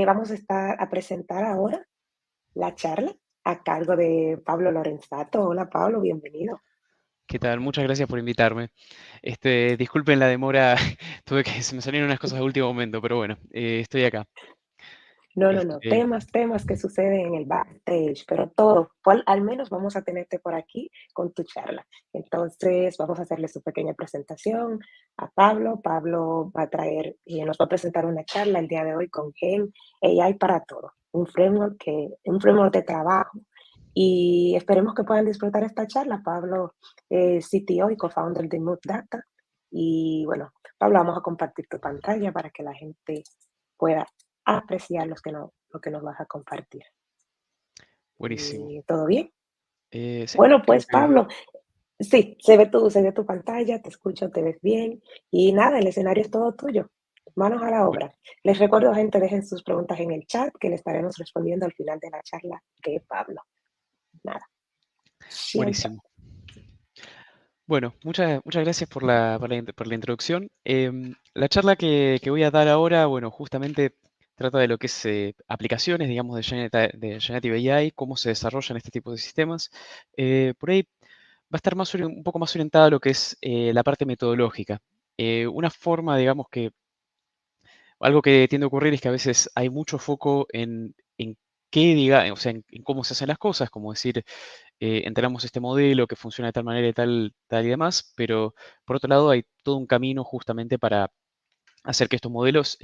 Vamos a presentar ahora la charla a cargo de Pablo Lorenzato. Hola Pablo, bienvenido. ¿Qué tal? Muchas gracias por invitarme. Disculpen la demora, se me salieron unas cosas de último momento, pero bueno, estoy acá. No, no, no, Este, temas que suceden en el backstage, pero todo, al menos vamos a tenerte por aquí con tu charla. Entonces, vamos a hacerle su pequeña presentación a Pablo. Pablo va a traer y nos va a presentar una charla el día de hoy con Gen AI para todo, un framework de trabajo. Y esperemos que puedan disfrutar esta charla. Pablo es CTO y co-founder de Mood Data. Y bueno, Pablo, vamos a compartir tu pantalla para que la gente pueda apreciar lo que nos vas a compartir. buenísimo. ¿Todo bien? Sí, Bueno, creo pues que Pablo, sí, se ve tu pantalla, te escucho, te ves bien y nada, el escenario es todo tuyo. Manos a la bu- obra. Les recuerdo, gente, dejen sus preguntas en el chat que le estaremos respondiendo al final de la charla de Pablo. Nada, siempre. buenísimo. Bueno, muchas gracias por la introducción. La charla que voy a dar ahora, bueno, justamente trata de lo que es aplicaciones, digamos, de Generative AI, cómo se desarrollan este tipo de sistemas. Por ahí va a estar un poco más orientada a lo que es la parte metodológica. Una forma, digamos, que algo que tiende a ocurrir es que a veces hay mucho foco en qué diga, o sea, en cómo se hacen las cosas, como decir, entrenamos este modelo que funciona de tal manera y tal y demás, pero por otro lado hay todo un camino justamente para hacer que estos modelos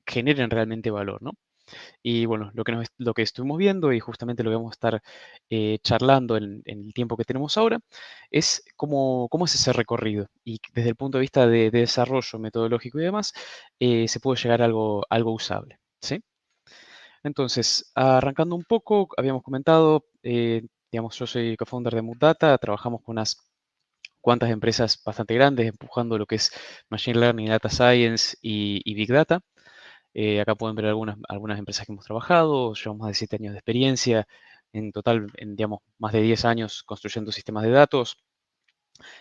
generen realmente valor, ¿no? Y bueno, lo que estuvimos viendo y justamente lo que vamos a estar charlando en el tiempo que tenemos ahora es cómo es ese recorrido y desde el punto de vista de desarrollo metodológico y demás, se puede llegar a algo usable, ¿sí? Entonces, arrancando un poco, habíamos comentado, digamos, yo soy co-founder de Mutdata, trabajamos con unas cuantas empresas bastante grandes empujando lo que es Machine Learning, Data Science y Big Data. Acá pueden ver algunas empresas que hemos trabajado, llevamos más de 7 años de experiencia, en total, digamos, más de 10 años construyendo sistemas de datos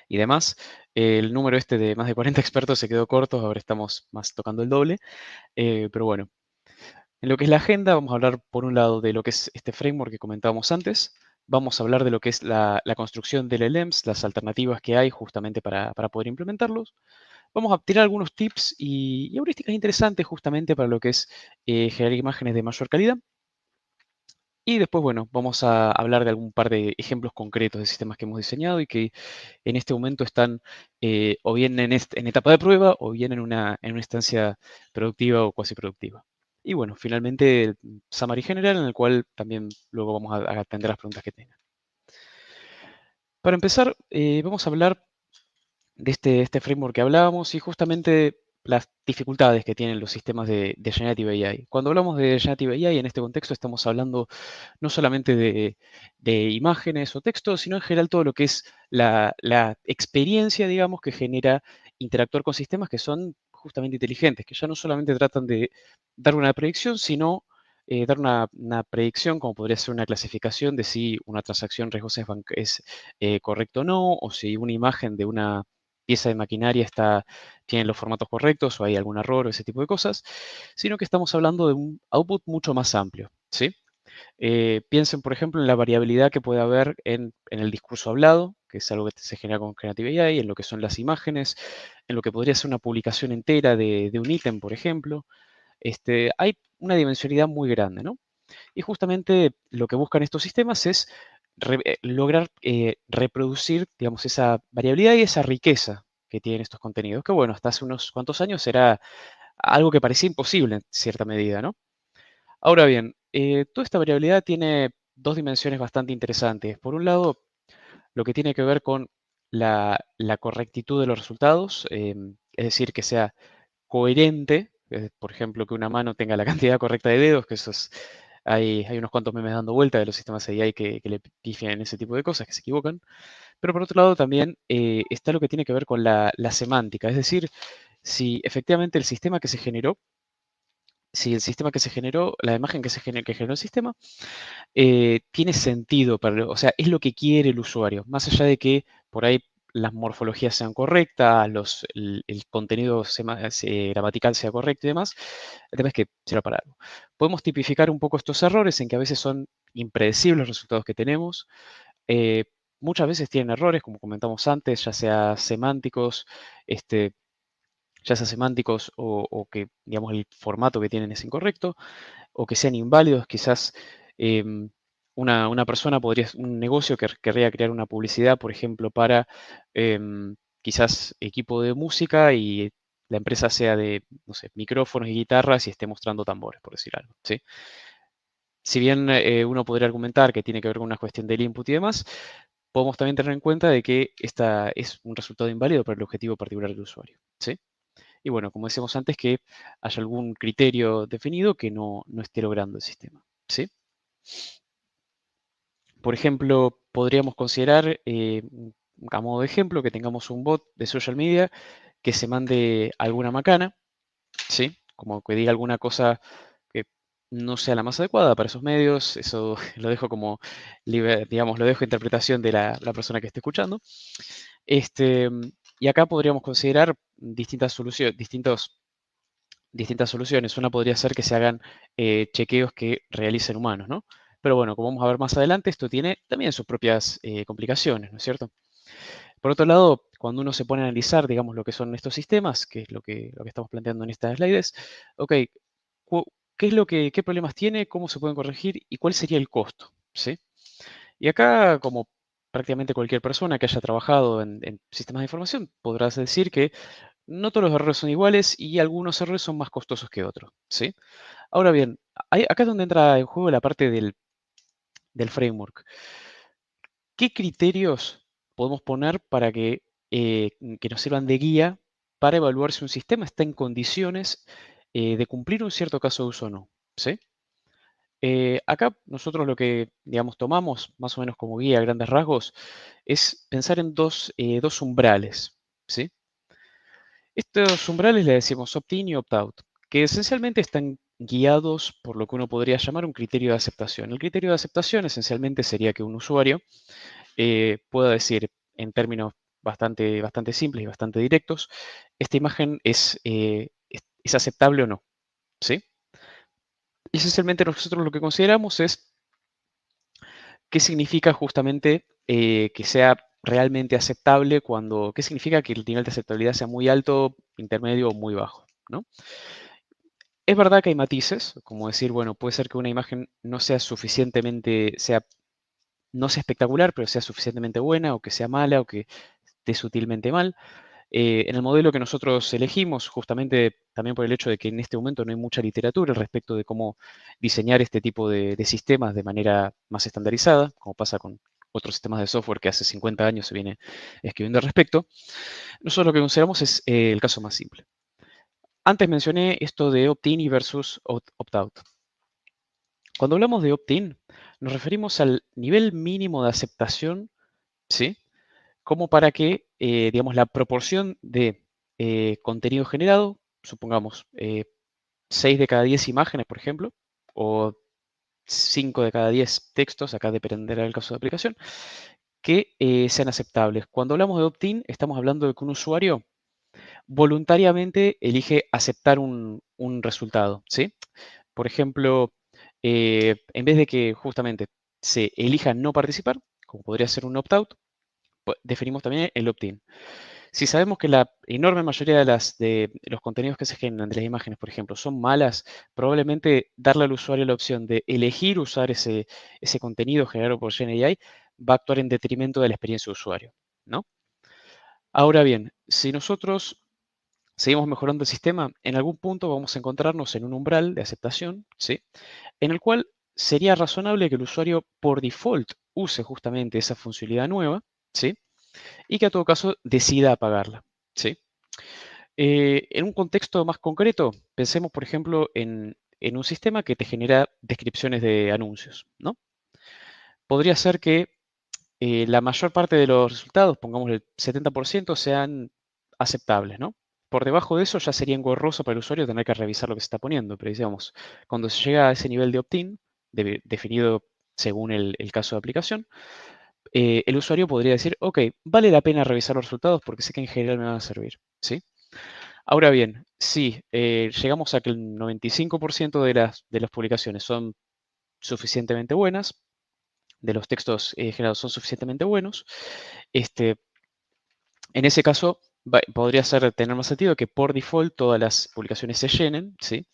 y demás. El número este de más de 40 expertos se quedó corto, ahora estamos más tocando el doble, pero bueno. En lo que es la agenda, vamos a hablar por un lado de lo que es este framework que comentábamos antes, vamos a hablar de lo que es la construcción del LLMs, las alternativas que hay justamente para poder implementarlos. Vamos a tirar algunos tips y heurísticas interesantes justamente para lo que es generar imágenes de mayor calidad. Y después, bueno, vamos a hablar de algún par de ejemplos concretos de sistemas que hemos diseñado y que en este momento están o bien en etapa de prueba o bien en una instancia productiva o cuasi productiva. Y bueno, finalmente el summary general en el cual también luego vamos a atender las preguntas que tengan. Para empezar, vamos a hablar de este framework que hablábamos y justamente las dificultades que tienen los sistemas de Generative AI. Cuando hablamos de Generative AI, en este contexto estamos hablando no solamente de imágenes o textos, sino en general todo lo que es la experiencia, digamos, que genera interactuar con sistemas que son justamente inteligentes, que ya no solamente tratan de dar una predicción, sino dar una predicción, como podría ser una clasificación de si una transacción riesgosa es correcta o no, o si una imagen de una pieza de maquinaria tiene los formatos correctos o hay algún error o ese tipo de cosas, sino que estamos hablando de un output mucho más amplio, ¿sí? Piensen, por ejemplo, en la variabilidad que puede haber en el discurso hablado, que es algo que se genera con Generative AI, en lo que son las imágenes, en lo que podría ser una publicación entera de un ítem, por ejemplo. Hay una dimensionalidad muy grande, ¿no? Y justamente lo que buscan estos sistemas es lograr reproducir, digamos, esa variabilidad y esa riqueza que tienen estos contenidos, que bueno, hasta hace unos cuantos años era algo que parecía imposible en cierta medida, ¿no? Ahora bien, toda esta variabilidad tiene dos dimensiones bastante interesantes. Por un lado, lo que tiene que ver con la correctitud de los resultados, es decir, que sea coherente, por ejemplo, que una mano tenga la cantidad correcta de dedos, que hay unos cuantos memes dando vuelta de los sistemas AI que le pifian en ese tipo de cosas, que se equivocan. Pero por otro lado también está lo que tiene que ver con la semántica, es decir, si efectivamente el sistema que se generó, si el sistema que se generó, la imagen que generó el sistema, tiene sentido o sea, es lo que quiere el usuario, más allá de que por ahí las morfologías sean correctas, el contenido gramatical sea correcto y demás. El tema es que sirva para algo. Podemos tipificar un poco estos errores en que a veces son impredecibles los resultados que tenemos. Eh, Muchas veces tienen errores, como comentamos antes, este, ya sea semánticos o que, digamos, el formato que tienen es incorrecto, o que sean inválidos. Quizás em, una persona un negocio que querría crear una publicidad, por ejemplo, para quizás equipo de música y la empresa sea de, no sé, micrófonos y guitarras y esté mostrando tambores, por decir algo, ¿sí? Si bien uno podría argumentar que tiene que ver con una cuestión del input y demás, podemos también tener en cuenta de que esta es un resultado inválido para el objetivo particular del usuario, ¿sí? Y bueno, como decíamos antes, que haya algún criterio definido que no esté logrando el sistema, ¿sí? Por ejemplo, podríamos considerar, a modo de ejemplo, que tengamos un bot de social media que se mande alguna macana, ¿sí? Como que diga alguna cosa que no sea la más adecuada para esos medios. Eso lo dejo como, digamos, lo dejo a interpretación de la persona que esté escuchando. Este, y acá podríamos considerar distintas soluciones. Una podría ser que se hagan chequeos que realicen humanos, ¿no? Pero bueno, como vamos a ver más adelante, esto tiene también sus propias complicaciones, ¿no es cierto? Por otro lado, cuando uno se pone a analizar, digamos, lo que son estos sistemas, que es lo que estamos planteando en estas slides, ok, cu- ¿qué es qué problemas tiene, cómo se pueden corregir y cuál sería el costo? ¿Sí? Y acá, como prácticamente cualquier persona que haya trabajado en sistemas de información, podrás decir que no todos los errores son iguales y algunos errores son más costosos que otros, ¿sí? Ahora bien, acá es donde entra en juego la parte del framework. ¿Qué criterios podemos poner para que nos sirvan de guía para evaluar si un sistema está en condiciones de cumplir un cierto caso de uso o no? ¿Sí? Acá nosotros lo que, digamos, tomamos más o menos como guía a grandes rasgos es pensar en dos umbrales, ¿sí? Estos umbrales le decimos opt-in y opt-out, que esencialmente están guiados por lo que uno podría llamar un criterio de aceptación. El criterio de aceptación esencialmente sería que un usuario pueda decir en términos bastante simples y bastante directos, esta imagen es aceptable o no, ¿sí? Y esencialmente nosotros lo que consideramos es qué significa justamente que sea realmente aceptable qué significa que el nivel de aceptabilidad sea muy alto, intermedio o muy bajo, ¿no? Es verdad que hay matices, como decir, bueno, puede ser que una imagen no sea espectacular, pero sea suficientemente buena, o que sea mala, o que esté sutilmente mal. En el modelo que nosotros elegimos, justamente también por el hecho de que en este momento no hay mucha literatura al respecto de cómo diseñar este tipo de sistemas de manera más estandarizada, como pasa con otros sistemas de software que hace 50 años se viene escribiendo al respecto, nosotros lo que consideramos es el caso más simple. Antes mencioné esto de opt-in y versus opt-out. Cuando hablamos de opt-in, nos referimos al nivel mínimo de aceptación, ¿sí? Como para que, digamos, la proporción de contenido generado, supongamos 6 de cada 10 imágenes, por ejemplo, o 5 de cada 10 textos, acá dependerá del caso de aplicación, que sean aceptables. Cuando hablamos de opt-in, estamos hablando de que un usuario voluntariamente elige aceptar un resultado, ¿sí? Por ejemplo, en vez de que justamente se elija no participar, como podría ser un opt-out, definimos también el opt-in. Si sabemos que la enorme mayoría de los contenidos que se generan de las imágenes, por ejemplo, son malas, probablemente darle al usuario la opción de elegir usar ese contenido generado por GenAI va a actuar en detrimento de la experiencia de usuario, ¿no? Ahora bien, si nosotros seguimos mejorando el sistema, en algún punto vamos a encontrarnos en un umbral de aceptación, ¿sí? En el cual sería razonable que el usuario por default use justamente esa funcionalidad nueva, ¿sí? Y que a todo caso decida apagarla, ¿sí? En un contexto más concreto, pensemos, por ejemplo, en un sistema que te genera descripciones de anuncios, ¿no? Podría ser que la mayor parte de los resultados, pongamos el 70%, sean aceptables, ¿no? Por debajo de eso ya sería engorroso para el usuario tener que revisar lo que se está poniendo, pero digamos, cuando se llega a ese nivel de opt-in, definido según el caso de aplicación, el usuario podría decir, ok, vale la pena revisar los resultados porque sé que en general me van a servir, ¿sí? Ahora bien, si llegamos a que el 95% de las publicaciones son suficientemente buenas, de los textos generados son suficientemente buenos, este, en ese caso podría tener más sentido que por default todas las publicaciones se llenen, ¿sí?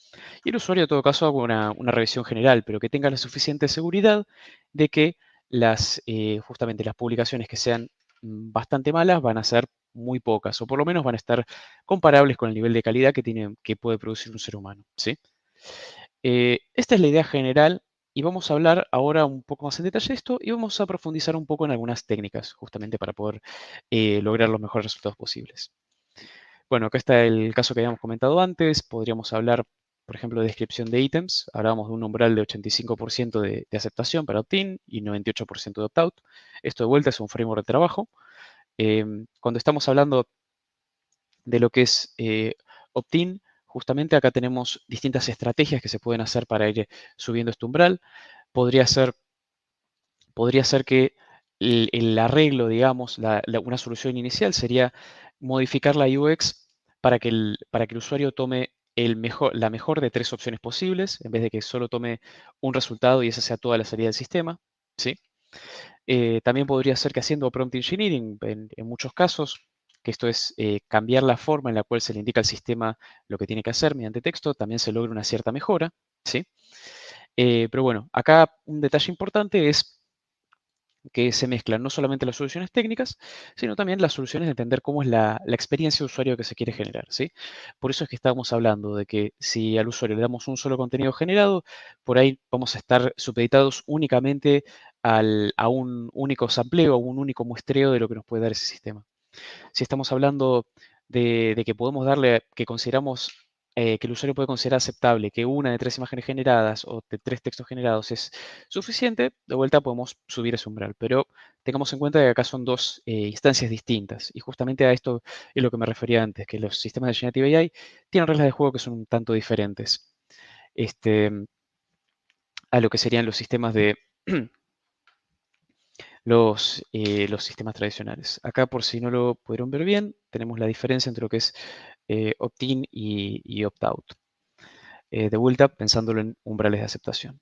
Y el usuario en todo caso haga una revisión general, pero que tenga la suficiente seguridad de que justamente las publicaciones que sean bastante malas van a ser muy pocas, o por lo menos van a estar comparables con el nivel de calidad que puede producir un ser humano, ¿sí? Esta es la idea general y vamos a hablar ahora un poco más en detalle de esto y vamos a profundizar un poco en algunas técnicas, justamente para poder lograr los mejores resultados posibles. Bueno, acá está el caso que habíamos comentado antes. Podríamos hablar, por ejemplo, de descripción de ítems. Hablábamos de un umbral de 85% de aceptación para opt-in y 98% de opt-out. Esto de vuelta es un framework de trabajo. Cuando estamos hablando de lo que es opt-in, justamente acá tenemos distintas estrategias que se pueden hacer para ir subiendo este umbral. Podría ser, podría ser que el arreglo, digamos, una solución inicial sería modificar la UX para que el usuario tome la mejor de tres opciones posibles, en vez de que solo tome un resultado y esa sea toda la salida del sistema, ¿sí? También podría ser que haciendo prompt engineering, en muchos casos, que esto es cambiar la forma en la cual se le indica al sistema lo que tiene que hacer mediante texto, también se logra una cierta mejora, ¿sí? Pero bueno, acá un detalle importante es que se mezclan no solamente las soluciones técnicas, sino también las soluciones de entender cómo es la experiencia de usuario que se quiere generar, ¿sí? Por eso es que estábamos hablando de que si al usuario le damos un solo contenido generado, por ahí vamos a estar supeditados únicamente a un único sampleo, a un único muestreo de lo que nos puede dar ese sistema. Si estamos hablando de que podemos darle, que consideramos que el usuario puede considerar aceptable que una de tres imágenes generadas o de tres textos generados es suficiente, de vuelta podemos subir ese umbral. Pero tengamos en cuenta que acá son dos instancias distintas. Y justamente a esto es lo que me refería antes, que los sistemas de Generative AI tienen reglas de juego que son un tanto diferentes este, a lo que serían los sistemas los sistemas tradicionales. Acá, por si no lo pudieron ver bien, tenemos la diferencia entre lo que es opt-in y opt-out. De vuelta, pensándolo en umbrales de aceptación.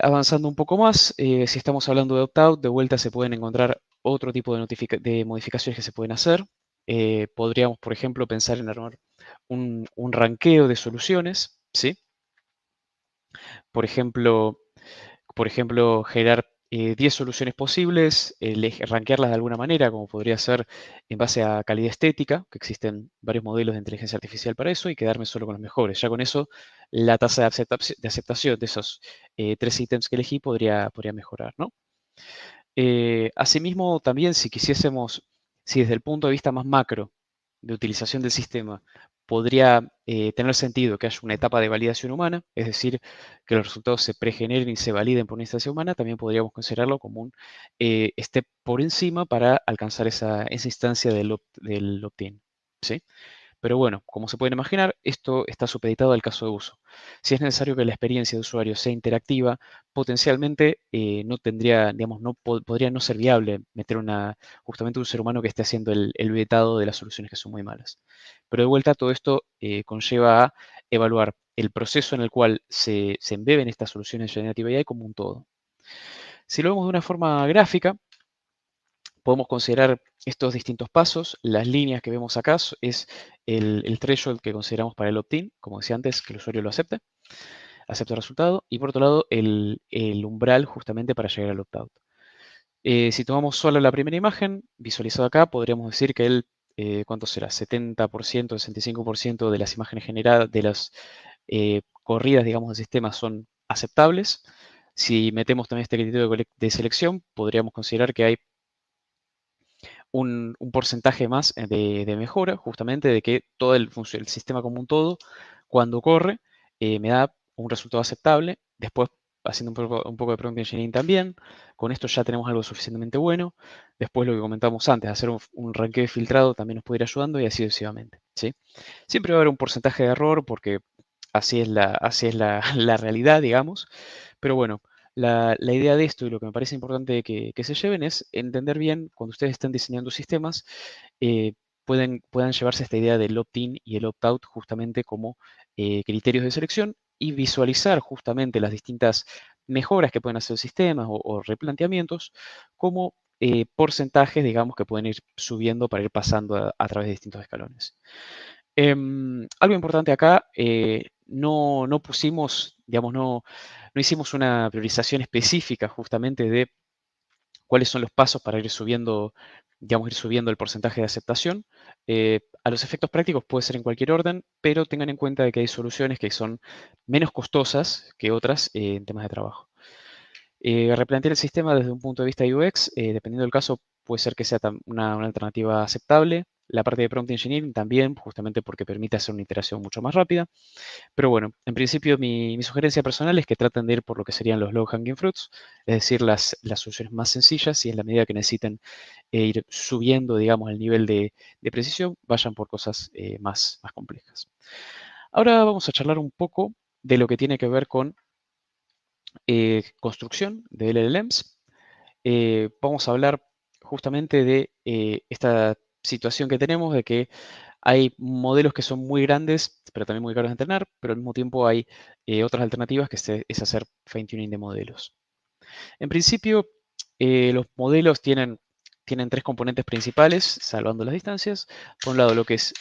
Avanzando un poco más, si estamos hablando de opt-out, de vuelta se pueden encontrar otro tipo de modificaciones que se pueden hacer. Podríamos, por ejemplo, pensar en armar un ranqueo de soluciones, ¿sí? Por ejemplo, generar 10 soluciones posibles, rankearlas de alguna manera, como podría ser en base a calidad estética, que existen varios modelos de inteligencia artificial para eso, y quedarme solo con los mejores. Ya con eso, la tasa de aceptación de esos tres ítems que elegí podría mejorar, ¿no? Asimismo, también si desde el punto de vista más macro de utilización del sistema, podría tener sentido que haya una etapa de validación humana, es decir, que los resultados se pregeneren y se validen por una instancia humana, también podríamos considerarlo como un step por encima para alcanzar esa instancia del opt-in, ¿sí? Pero bueno, como se pueden imaginar, esto está supeditado al caso de uso. Si es necesario que la experiencia de usuario sea interactiva, potencialmente no tendría, digamos, podría no ser viable meter justamente un ser humano que esté haciendo el vetado de las soluciones que son muy malas. Pero de vuelta, todo esto conlleva a evaluar el proceso en el cual se embeben estas soluciones de Generative AI como un todo. Si lo vemos de una forma gráfica, podemos considerar estos distintos pasos. Las líneas que vemos acá es el threshold que consideramos para el opt-in, como decía antes, que el usuario lo acepta el resultado, y por otro lado el umbral justamente para llegar al opt-out. Si tomamos solo la primera imagen, visualizada acá, podríamos decir que ¿cuánto será? 70%, 65% de las imágenes generadas, de las corridas, digamos, del sistema son aceptables. Si metemos también este criterio de selección, podríamos considerar que hay un porcentaje más de mejora, justamente de que todo el sistema como un todo, cuando corre, me da un resultado aceptable. Después, haciendo un poco de prompt engineering también, con esto ya tenemos algo suficientemente bueno. Después, lo que comentamos antes, hacer un ranqueo filtrado también nos puede ir ayudando y así sucesivamente, ¿sí? Siempre va a haber un porcentaje de error porque así es la realidad, digamos. Pero bueno, La idea de esto y lo que me parece importante que se lleven es entender bien cuando ustedes están diseñando sistemas, eh, puedan llevarse esta idea del opt-in y el opt-out justamente como criterios de selección y visualizar justamente las distintas mejoras que pueden hacer el sistema o replanteamientos como porcentajes, digamos, que pueden ir subiendo para ir pasando a través de distintos escalones. Algo importante acá, no pusimos, digamos, no hicimos una priorización específica justamente de cuáles son los pasos para ir subiendo, digamos, ir subiendo el porcentaje de aceptación. A los efectos prácticos puede ser en cualquier orden, pero tengan en cuenta de que hay soluciones que son menos costosas que otras en temas de trabajo. Replantear el sistema desde un punto de vista UX, dependiendo del caso, puede ser que sea una alternativa aceptable. La parte de prompt engineering también, justamente porque permite hacer una iteración mucho más rápida. Pero bueno, en principio mi sugerencia personal es que traten de ir por lo que serían los low hanging fruits, es decir, las soluciones más sencillas y en la medida que necesiten ir subiendo, digamos, el nivel de precisión, vayan por cosas más complejas. Ahora vamos a charlar un poco de lo que tiene que ver con construcción de LLMs. Vamos a hablar justamente de esta situación que tenemos de que hay modelos que son muy grandes, pero también muy caros de entrenar, pero al mismo tiempo hay otras alternativas que es hacer fine-tuning de modelos. En principio, los modelos tienen tres componentes principales, salvando las distancias. Por un lado, lo que es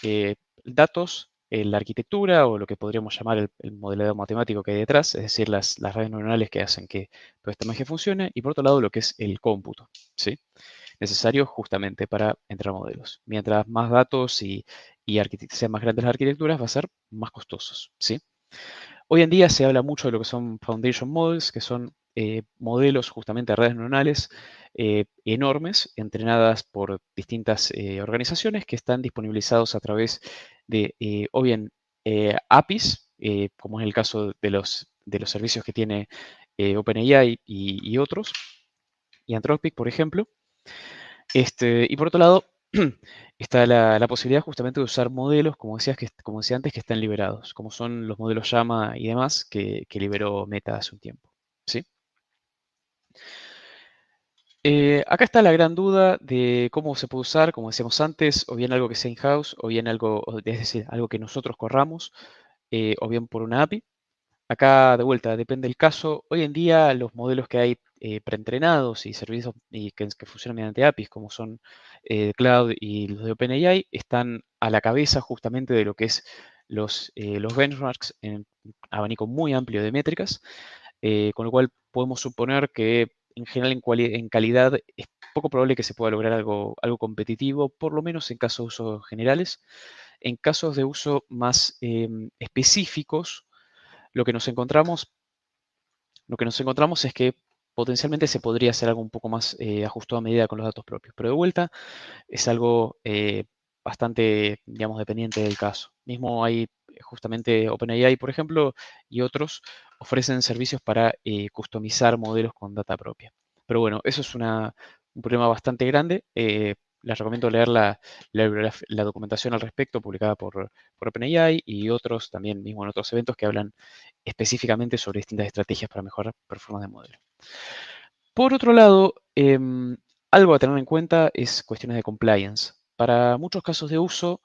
datos, la arquitectura o lo que podríamos llamar el modelado matemático que hay detrás, es decir, las redes neuronales que hacen que toda esta magia funcione. Y por otro lado, lo que es el cómputo, ¿sí? Necesario justamente para entrenar modelos. Mientras más datos y sean más grandes las arquitecturas, va a ser más costosos, ¿sí? Hoy en día se habla mucho de lo que son foundation models, que son modelos justamente de redes neuronales enormes, entrenadas por distintas organizaciones que están disponibilizados a través de o bien APIs, como es el caso de los servicios que tiene OpenAI y otros, y Anthropic, por ejemplo. Y por otro lado, está la posibilidad justamente de usar modelos, como decía antes, que están liberados, como son los modelos Llama y demás que liberó Meta hace un tiempo. ¿Sí? Acá está la gran duda de cómo se puede usar, como decíamos antes, o bien algo que sea in-house, o bien es decir, algo que nosotros corramos, o bien por una API. Acá, de vuelta, depende del caso. Hoy en día, los modelos que hay preentrenados y servicios que funcionan mediante APIs, como son Cloud y los de OpenAI, están a la cabeza justamente de lo que es los benchmarks en un abanico muy amplio de métricas, con lo cual podemos suponer que en general en calidad es poco probable que se pueda lograr algo competitivo, por lo menos en casos de uso generales. En casos de uso más específicos, lo que nos encontramos, lo que nos encontramos es que potencialmente se podría hacer algo un poco más ajustado a medida con los datos propios. Pero de vuelta es algo bastante, digamos, dependiente del caso. Mismo hay justamente OpenAI, por ejemplo, y otros ofrecen servicios para customizar modelos con data propia. Pero bueno, eso es un problema bastante grande. Les recomiendo leer la documentación al respecto publicada por OpenAI y otros también, mismo en otros eventos que hablan específicamente sobre distintas estrategias para mejorar performance de modelo. Por otro lado, algo a tener en cuenta es cuestiones de compliance. Para muchos casos de uso,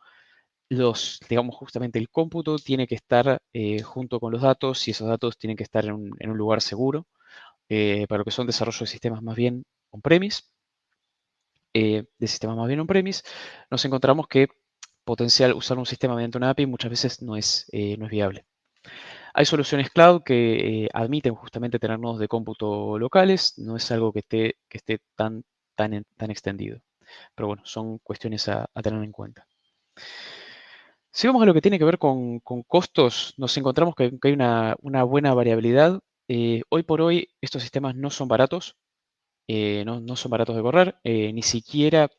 digamos justamente el cómputo tiene que estar junto con los datos y esos datos tienen que estar en un lugar seguro. Para lo que son desarrollo de sistemas más bien on-premise, nos encontramos que usar un sistema mediante una API muchas veces no es viable. Hay soluciones cloud que admiten justamente tener nodos de cómputo locales, no es algo que esté tan extendido. Pero bueno, son cuestiones a tener en cuenta. Si vamos a lo que tiene que ver con costos, nos encontramos que hay una buena variabilidad. Hoy por hoy estos sistemas no son baratos, no son baratos de correr, ni siquiera,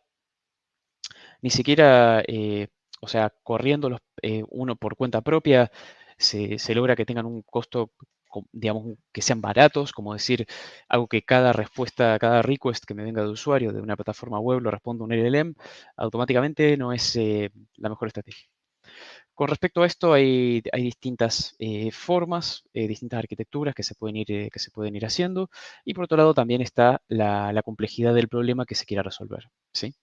o sea, corriéndolos uno por cuenta propia, se logra que tengan un costo, digamos, que sean baratos, como decir, algo que cada respuesta, cada request que me venga de usuario de una plataforma web lo responda un LLM, automáticamente no es la mejor estrategia. Con respecto a esto, hay distintas formas, distintas arquitecturas que se pueden ir haciendo, y por otro lado también está la complejidad del problema que se quiera resolver, ¿sí?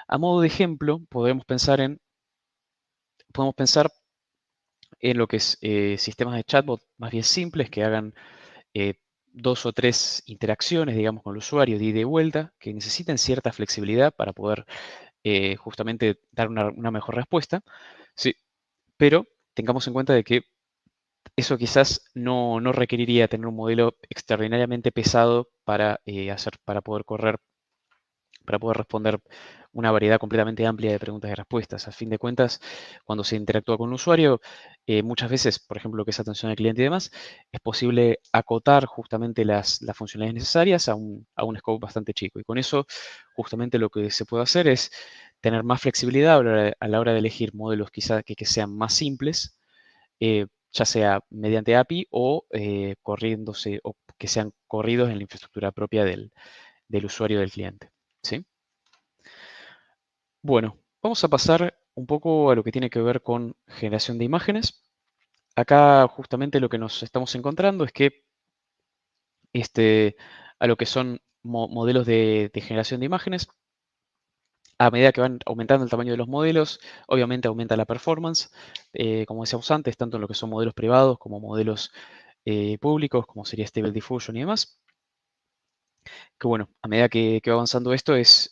A modo de ejemplo, podemos pensar en lo que es sistemas de chatbot más bien simples que hagan eh, dos o tres interacciones, digamos, con el usuario de ida y vuelta, que necesiten cierta flexibilidad para poder justamente dar una mejor respuesta, sí, pero tengamos en cuenta de que eso quizás no requeriría tener un modelo extraordinariamente pesado para poder correr, para poder responder una variedad completamente amplia de preguntas y respuestas. A fin de cuentas, cuando se interactúa con un usuario, muchas veces, por ejemplo, lo que es atención al cliente y demás, es posible acotar justamente las funcionalidades necesarias a un scope bastante chico. Y con eso, justamente lo que se puede hacer es tener más flexibilidad a la hora de elegir modelos quizás que sean más simples, ya sea mediante API o corriéndose o que sean corridos en la infraestructura propia del usuario del cliente. ¿Sí? Bueno, vamos a pasar un poco a lo que tiene que ver con generación de imágenes. Acá justamente lo que nos estamos encontrando es que a lo que son modelos de generación de imágenes, a medida que van aumentando el tamaño de los modelos, obviamente aumenta la performance, como decíamos antes, tanto en lo que son modelos privados como modelos públicos, como sería Stable Diffusion y demás. Que bueno, a medida que va avanzando esto es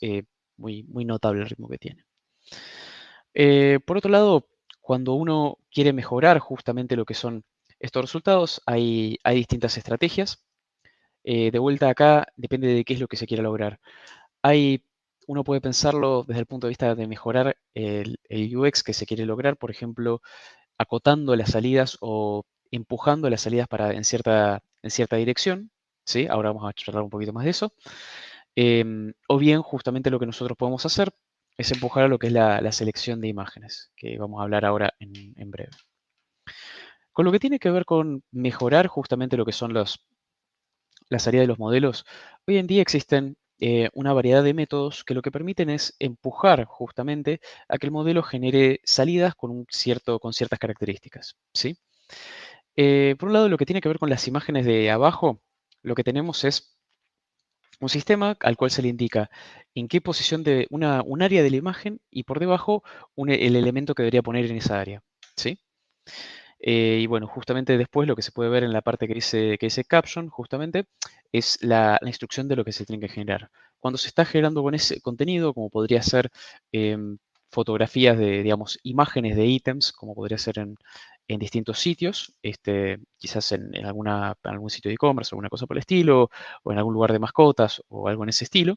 muy notable el ritmo que tiene. Por otro lado, cuando uno quiere mejorar justamente lo que son estos resultados, hay distintas estrategias. De vuelta acá, depende de qué es lo que se quiera lograr. Hay, uno puede pensarlo desde el punto de vista de mejorar el UX que se quiere lograr, por ejemplo, acotando las salidas o empujando las salidas en cierta dirección. ¿Sí? Ahora vamos a charlar un poquito más de eso. O bien, justamente lo que nosotros podemos hacer es empujar a lo que es la selección de imágenes, que vamos a hablar ahora en breve. Con lo que tiene que ver con mejorar justamente lo que son la salida de los modelos, hoy en día existen una variedad de métodos que lo que permiten es empujar justamente a que el modelo genere salidas con ciertas características, ¿sí? Por un lado, lo que tiene que ver con las imágenes de abajo, lo que tenemos es un sistema al cual se le indica en qué posición de un área de la imagen y por debajo el elemento que debería poner en esa área, ¿sí? Y bueno, justamente después lo que se puede ver en la parte que dice caption, justamente, es la instrucción de lo que se tiene que generar. Cuando se está generando con ese contenido, como podría ser fotografías de, digamos, imágenes de ítems, como podría ser en distintos sitios, quizás en algún sitio de e-commerce, alguna cosa por el estilo, o en algún lugar de mascotas, o algo en ese estilo.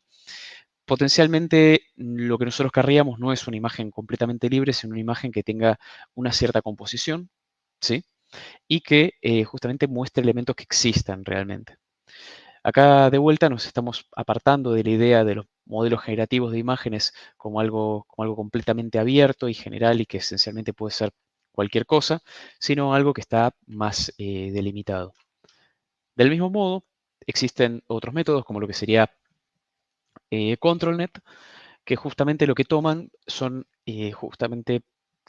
Potencialmente lo que nosotros querríamos no es una imagen completamente libre, sino una imagen que tenga una cierta composición, ¿sí? Y que justamente muestre elementos que existan realmente. Acá de vuelta nos estamos apartando de la idea de los modelos generativos de imágenes como algo completamente abierto y general y que esencialmente puede ser cualquier cosa, sino algo que está más delimitado. Del mismo modo, existen otros métodos como lo que sería ControlNet, que justamente lo que toman son justamente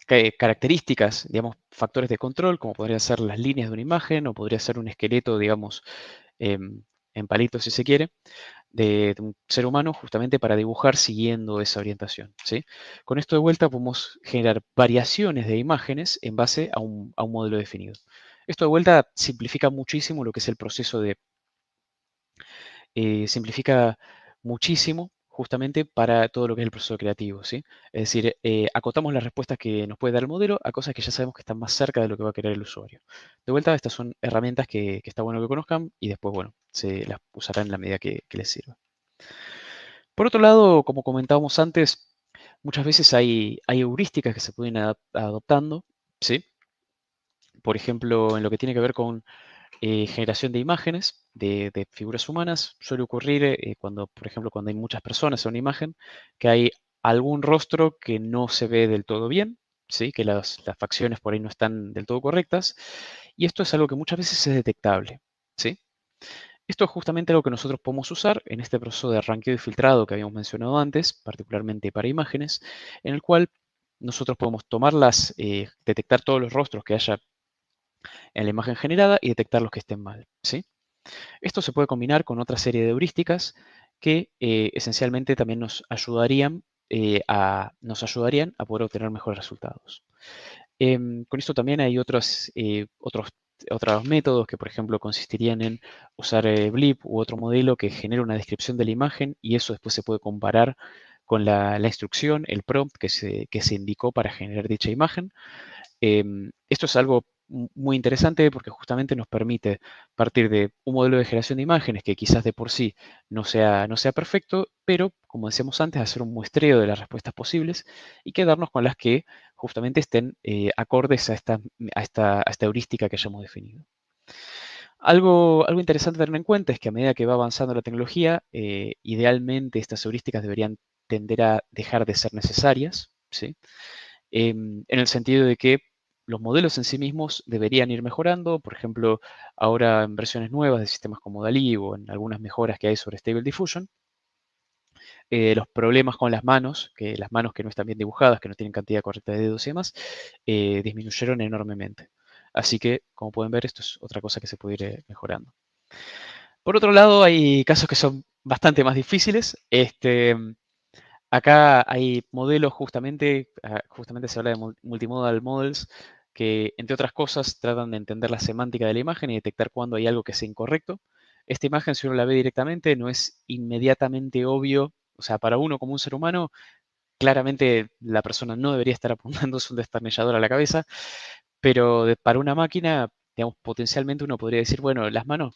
características, digamos, factores de control, como podrían ser las líneas de una imagen o podría ser un esqueleto, digamos, em, en palitos si se quiere, de un ser humano justamente para dibujar siguiendo esa orientación, ¿sí? Con esto de vuelta podemos generar variaciones de imágenes en base a un modelo definido. Esto de vuelta simplifica muchísimo lo que es el proceso simplifica muchísimo justamente para todo lo que es el proceso creativo, ¿sí? Es decir, acotamos las respuestas que nos puede dar el modelo a cosas que ya sabemos que están más cerca de lo que va a querer el usuario. De vuelta, estas son herramientas que está bueno que conozcan y después, bueno, se las usarán en la medida que les sirva. Por otro lado, como comentábamos antes, muchas veces hay heurísticas que se pueden adoptando, ¿sí? Por ejemplo, en lo que tiene que ver con generación de imágenes de figuras humanas. Suele ocurrir cuando, por ejemplo, cuando hay muchas personas en una imagen, que hay algún rostro que no se ve del todo bien, ¿sí? Que las facciones por ahí no están del todo correctas. Y esto es algo que muchas veces es detectable, ¿sí? Esto es justamente algo que nosotros podemos usar en este proceso de ranqueo y filtrado que habíamos mencionado antes, particularmente para imágenes, en el cual nosotros podemos tomarlas, detectar todos los rostros que haya en la imagen generada y detectar los que estén mal, ¿sí? Esto se puede combinar con otra serie de heurísticas que esencialmente también nos ayudarían a poder obtener mejores resultados. Con esto también hay otros métodos que, por ejemplo, consistirían en usar Blip u otro modelo que genera una descripción de la imagen y eso después se puede comparar con la instrucción, el prompt que se indicó para generar dicha imagen. Esto es algo muy interesante porque justamente nos permite partir de un modelo de generación de imágenes que quizás de por sí no sea perfecto, pero como decíamos antes, hacer un muestreo de las respuestas posibles y quedarnos con las que justamente estén acordes a esta heurística que hayamos definido. Algo interesante a tener en cuenta es que a medida que va avanzando la tecnología, idealmente estas heurísticas deberían tender a dejar de ser necesarias, ¿sí? En el sentido de que los modelos en sí mismos deberían ir mejorando. Por ejemplo, ahora en versiones nuevas de sistemas como DALL-E o en algunas mejoras que hay sobre Stable Diffusion, los problemas con las manos que no están bien dibujadas, que no tienen cantidad correcta de dedos y demás, disminuyeron enormemente. Así que, como pueden ver, esto es otra cosa que se puede ir mejorando. Por otro lado, hay casos que son bastante más difíciles. Acá hay modelos justamente se habla de multimodal models, que entre otras cosas tratan de entender la semántica de la imagen y detectar cuando hay algo que sea incorrecto. Esta imagen, si uno la ve directamente, no es inmediatamente obvio, o sea, para uno como un ser humano, claramente la persona no debería estar apuntándose un destornillador a la cabeza, pero para una máquina, digamos, potencialmente uno podría decir, bueno, las manos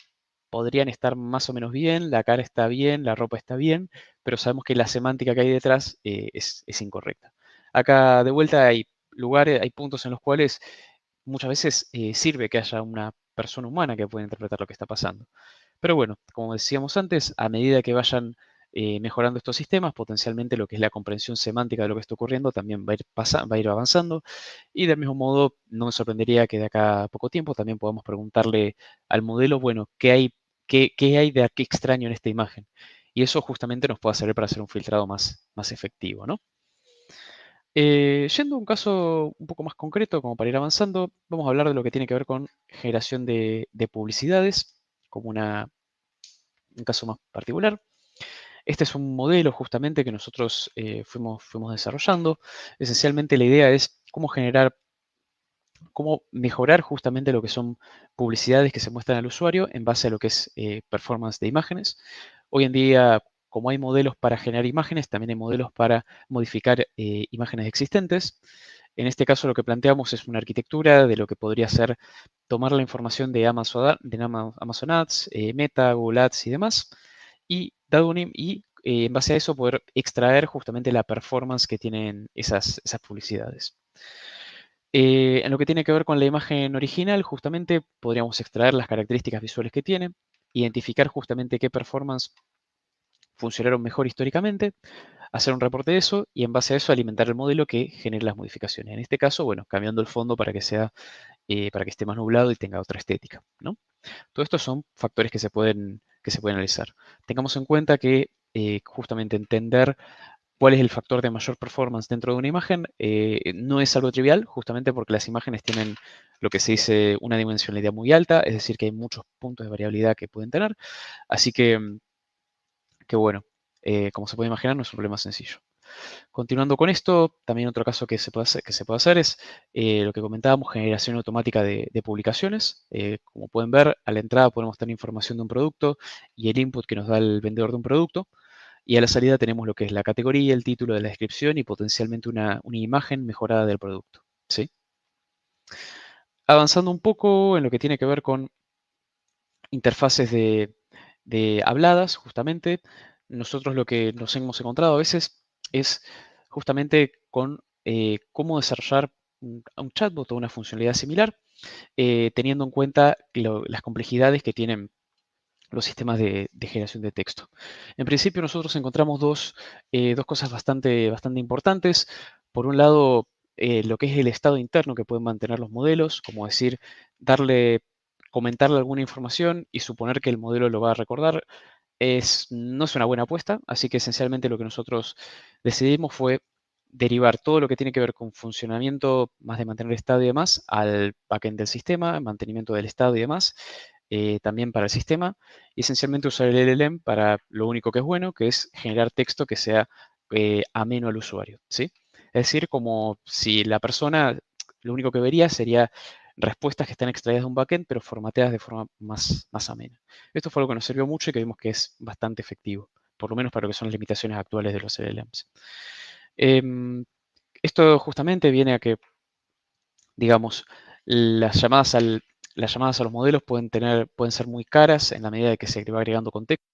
podrían estar más o menos bien, la cara está bien, la ropa está bien, pero sabemos que la semántica que hay detrás es incorrecta. Acá de vuelta hay lugares, hay puntos en los cuales muchas veces sirve que haya una persona humana que pueda interpretar lo que está pasando. Pero bueno, como decíamos antes, a medida que vayan mejorando estos sistemas, potencialmente lo que es la comprensión semántica de lo que está ocurriendo también va a ir avanzando. Y del mismo modo, no me sorprendería que de acá a poco tiempo también podamos preguntarle al modelo, bueno, ¿qué hay de aquí extraño en esta imagen? Y eso justamente nos puede servir para hacer un filtrado más efectivo, ¿no? Yendo a un caso un poco más concreto, como para ir avanzando, vamos a hablar de lo que tiene que ver con generación de publicidades, como un caso más particular. Este es un modelo justamente que nosotros fuimos desarrollando. Esencialmente la idea es cómo mejorar justamente lo que son publicidades que se muestran al usuario en base a lo que es performance de imágenes. Hoy en día, como hay modelos para generar imágenes, también hay modelos para modificar imágenes existentes. En este caso lo que planteamos es una arquitectura de lo que podría ser tomar la información de Amazon Ads, Meta, Google Ads y demás, y en base a eso poder extraer justamente la performance que tienen esas publicidades. En lo que tiene que ver con la imagen original, justamente podríamos extraer las características visuales que tiene, identificar justamente qué performance funcionaron mejor históricamente, hacer un reporte de eso y en base a eso alimentar el modelo que genere las modificaciones. En este caso, bueno, cambiando el fondo para que esté más nublado y tenga otra estética, ¿no? Todo esto son factores que se pueden analizar. Tengamos en cuenta que justamente entender cuál es el factor de mayor performance dentro de una imagen no es algo trivial, justamente porque las imágenes tienen lo que se dice una dimensionalidad muy alta, es decir, que hay muchos puntos de variabilidad que pueden tener. Así que bueno, como se puede imaginar, no es un problema sencillo. Continuando con esto, también otro caso que se puede hacer es lo que comentábamos, generación automática de publicaciones. Como pueden ver, a la entrada podemos tener información de un producto y el input que nos da el vendedor de un producto. Y a la salida tenemos lo que es la categoría, el título de la descripción y potencialmente una imagen mejorada del producto, ¿sí? Avanzando un poco en lo que tiene que ver con interfaces de habladas, justamente, nosotros lo que nos hemos encontrado a veces es justamente con cómo desarrollar un chatbot o una funcionalidad similar, teniendo en cuenta las complejidades que tienen los sistemas de generación de texto. En principio nosotros encontramos dos cosas bastante importantes. Por un lado, lo que es el estado interno que pueden mantener los modelos, como decir, comentarle alguna información y suponer que el modelo lo va a recordar, no es una buena apuesta, así que esencialmente lo que nosotros decidimos fue derivar todo lo que tiene que ver con funcionamiento, más de mantener el estado y demás, al backend del sistema, mantenimiento del estado y demás, también para el sistema, y esencialmente usar el LLM para lo único que es bueno, que es generar texto que sea ameno al usuario, ¿sí? Es decir, como si la persona, lo único que vería sería respuestas que están extraídas de un backend, pero formateadas de forma más amena. Esto fue algo que nos sirvió mucho y que vimos que es bastante efectivo, por lo menos para lo que son las limitaciones actuales de los LLMs. Em, Esto justamente viene a que, digamos, las llamadas las llamadas a los modelos pueden ser muy caras en la medida de que se va agregando contexto.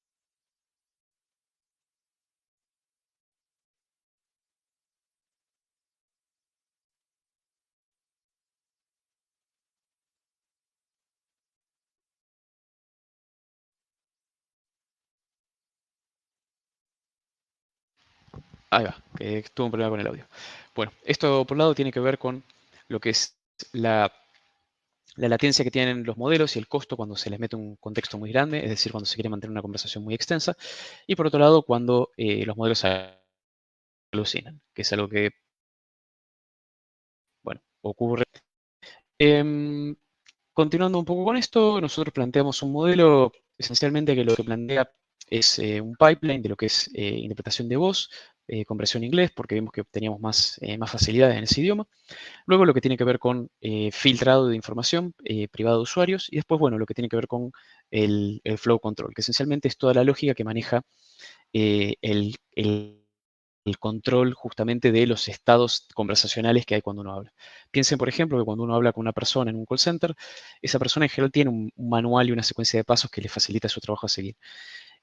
Ahí va, que tuve un problema con el audio. Bueno, esto por un lado tiene que ver con lo que es la latencia que tienen los modelos y el costo cuando se les mete un contexto muy grande, es decir, cuando se quiere mantener una conversación muy extensa. Y por otro lado, cuando los modelos alucinan, que es algo que, bueno, ocurre. Em, Continuando un poco con esto, nosotros planteamos un modelo esencialmente que lo que plantea es un pipeline de lo que es interpretación de voz, conversión inglés, porque vimos que teníamos más facilidades en ese idioma. Luego lo que tiene que ver con filtrado de información privada de usuarios. Y después, bueno, lo que tiene que ver con el flow control, que esencialmente es toda la lógica que maneja el control justamente de los estados conversacionales que hay cuando uno habla. Piensen, por ejemplo, que cuando uno habla con una persona en un call center, esa persona en general tiene un manual y una secuencia de pasos que le facilita su trabajo a seguir.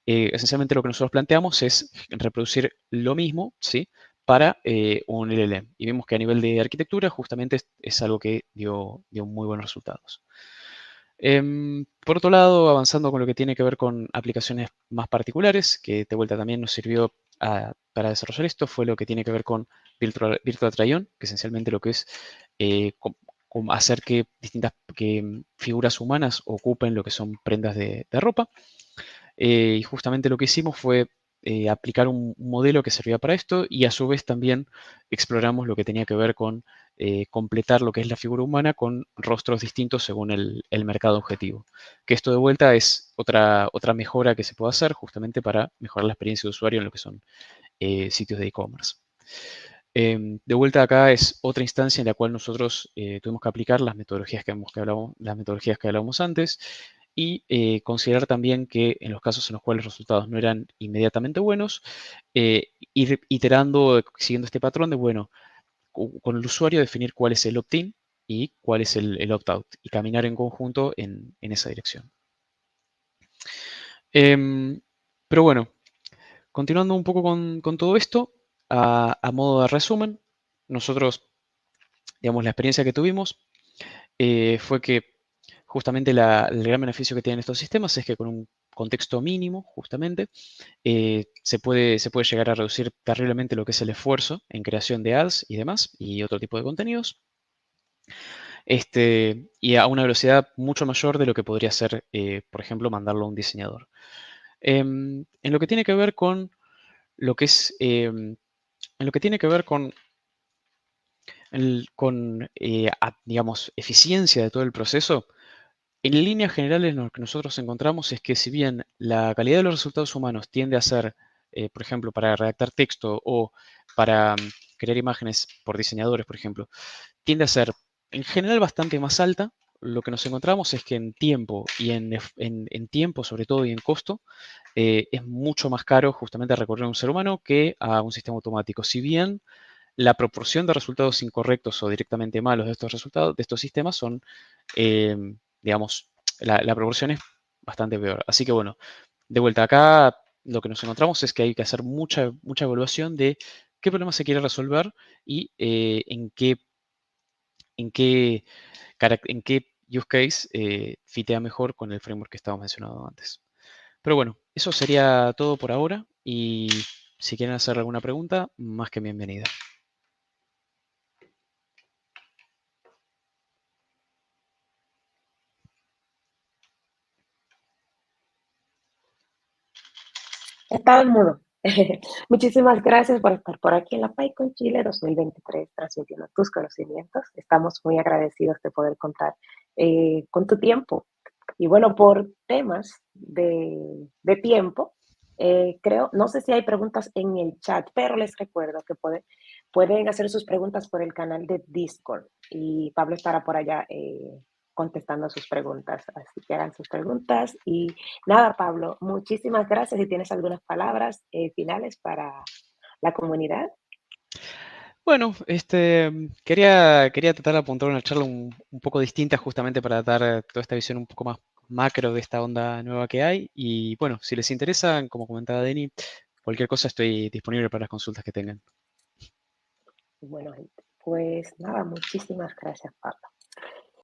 Esencialmente lo que nosotros planteamos es reproducir lo mismo, ¿sí? Para un LLM. Y vemos que a nivel de arquitectura justamente es algo que dio muy buenos resultados. Por otro lado, avanzando con lo que tiene que ver con aplicaciones más particulares, que de vuelta también nos sirvió para desarrollar esto, fue lo que tiene que ver con Virtual Try-On, que esencialmente lo que es hacer que figuras humanas ocupen lo que son prendas de ropa. Y justamente lo que hicimos fue aplicar un modelo que servía para esto y a su vez también exploramos lo que tenía que ver con completar lo que es la figura humana con rostros distintos según el mercado objetivo. Que esto de vuelta es otra mejora que se puede hacer justamente para mejorar la experiencia de usuario en lo que son sitios de e-commerce. De vuelta acá es otra instancia en la cual nosotros tuvimos que aplicar las metodologías que hablábamos antes y considerar también que en los casos en los cuales los resultados no eran inmediatamente buenos, ir iterando, siguiendo este patrón de, bueno, con el usuario definir cuál es el opt-in y cuál es el opt-out y caminar en conjunto en esa dirección. Em, pero bueno, continuando un poco con todo esto, a modo de resumen, nosotros, digamos, la experiencia que tuvimos fue que justamente el gran beneficio que tienen estos sistemas es que con un contexto mínimo, justamente, se puede llegar a reducir terriblemente lo que es el esfuerzo en creación de ads y demás, y otro tipo de contenidos, y a una velocidad mucho mayor de lo que podría ser, por ejemplo, mandarlo a un diseñador. En lo que tiene que ver con lo que es, en lo que tiene que ver digamos, eficiencia de todo el proceso, en líneas generales lo que nosotros encontramos es que si bien la calidad de los resultados humanos tiende a ser, por ejemplo, para redactar texto o para crear imágenes por diseñadores, por ejemplo, tiende a ser en general bastante más alta, lo que nos encontramos es que en tiempo y en tiempo sobre todo y en costo, es mucho más caro justamente recurrir a un ser humano que a un sistema automático. Si bien la proporción de resultados incorrectos o directamente malos de estos resultados, de estos sistemas son, eh, digamos, la proporción es bastante peor. Así que bueno, de vuelta acá, lo que nos encontramos es que hay que hacer mucha evaluación de qué problema se quiere resolver y en qué use case fitea mejor con el framework que estábamos mencionando antes. Pero bueno, eso sería todo por ahora y si quieren hacer alguna pregunta, más que bienvenida. Estaba en mudo. Muchísimas gracias por estar por aquí en la PyCon Chile 2023, transmitiendo tus conocimientos. Estamos muy agradecidos de poder contar con tu tiempo. Y bueno, por temas de tiempo, creo, no sé si hay preguntas en el chat, pero les recuerdo que pueden hacer sus preguntas por el canal de Discord y Pablo estará por allá contestando sus preguntas. Así que hagan sus preguntas. Y nada, Pablo, muchísimas gracias. Si tienes algunas palabras finales para la comunidad. Bueno, quería tratar de apuntar una charla un poco distinta justamente para dar toda esta visión un poco más macro de esta onda nueva que hay. Y bueno, si les interesa, como comentaba Denny, cualquier cosa estoy disponible para las consultas que tengan. Bueno, gente, pues nada, muchísimas gracias, Pablo.